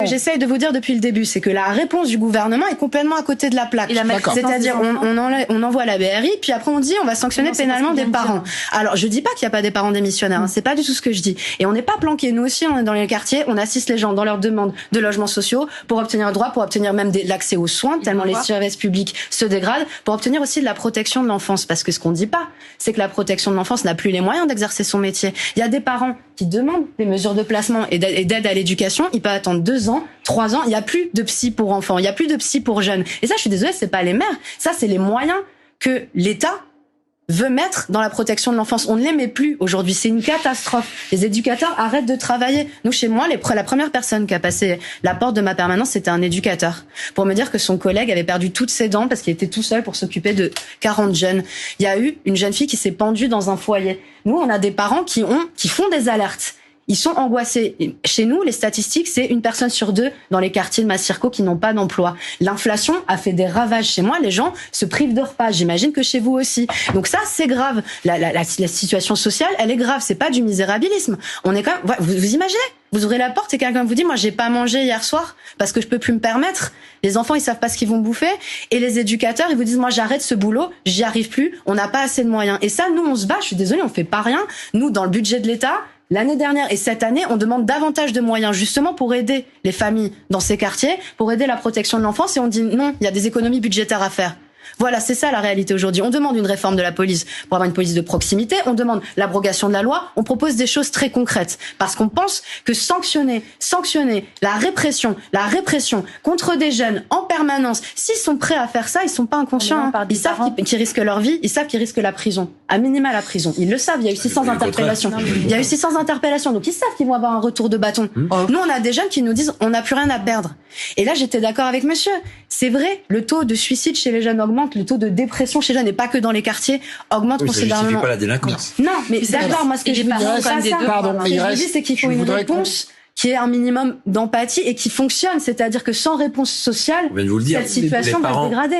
j'essaye de vous dire depuis le début, c'est que la réponse du gouvernement est complètement à côté de la plaque. C'est-à-dire, on envoie la BRI, puis après on dit on va sanctionner pénalement des parents. Alors, je dis pas qu'il y a pas des parents démissionnaires, c'est pas du tout ce que je dis. Et on n'est pas planqués. Nous aussi, on est dans les quartiers, on assiste les gens dans leur demande de logements sociaux pour obtenir un droit, pour obtenir même l'accès aux soins, tellement les services publics se dégradent, pour obtenir aussi de la protection de l'enfance. Parce que ce qu'on dit pas, c'est que la protection de l'enfance n'a plus les moyens d'exercer son métier. Il y a des parents qui demandent des mesures de placement et d'aide à l'éducation, ils peuvent attendre 2 ans, 3 ans, il n'y a plus de psy pour enfants, il n'y a plus de psy pour jeunes. Et ça, je suis désolée, c'est pas les maires, ça, c'est les moyens que l'État veut mettre dans la protection de l'enfance. On ne les met plus aujourd'hui. C'est une catastrophe. Les éducateurs arrêtent de travailler. Nous, chez moi, la première personne qui a passé la porte de ma permanence, c'était un éducateur. Pour me dire que son collègue avait perdu toutes ses dents parce qu'il était tout seul pour s'occuper de 40 jeunes. Il y a eu une jeune fille qui s'est pendue dans un foyer. Nous, on a des parents qui font des alertes. Ils sont angoissés. Chez nous, les statistiques, c'est 1 personne sur 2 dans les quartiers de Massirco qui n'ont pas d'emploi. L'inflation a fait des ravages chez moi. Les gens se privent de repas. J'imagine que chez vous aussi. Donc ça, c'est grave. La situation sociale, elle est grave. C'est pas du misérabilisme. On est quand même, vous imaginez? Vous ouvrez la porte et quelqu'un vous dit, moi, j'ai pas mangé hier soir parce que je peux plus me permettre. Les enfants, ils savent pas ce qu'ils vont bouffer. Et les éducateurs, ils vous disent, moi, j'arrête ce boulot, j'y arrive plus, on n'a pas assez de moyens. Et ça, nous, on se bat. Je suis désolée, on fait pas rien. Nous, dans le budget de l'État, l'année dernière et cette année, on demande davantage de moyens justement pour aider les familles dans ces quartiers, pour aider la protection de l'enfance, et on dit non, il y a des économies budgétaires à faire. Voilà, c'est ça la réalité aujourd'hui. On demande une réforme de la police pour avoir une police de proximité, on demande l'abrogation de la loi, on propose des choses très concrètes parce qu'on pense que sanctionner la répression contre des jeunes en permanence, s'ils sont prêts à faire ça, ils sont pas inconscients. Ils savent qu'ils risquent leur vie, ils savent qu'ils risquent la prison, à minima la prison. Ils le savent, il y a eu 600 interpellations. Il y a eu 600 interpellations, donc ils savent qu'ils vont avoir un retour de bâton. Nous, on a des jeunes qui nous disent on n'a plus rien à perdre. Et là, j'étais d'accord avec monsieur. C'est vrai, le taux de suicide chez les jeunes augmente, le taux de dépression chez les jeunes, et pas que dans les quartiers, augmente considérablement. Ça justifie pas la délinquance. Non, mais d'accord, moi, ce que je vous dis, c'est qu'il faut une réponse qui ait un minimum d'empathie et qui fonctionne. C'est-à-dire que sans réponse sociale, cette situation va se dégrader.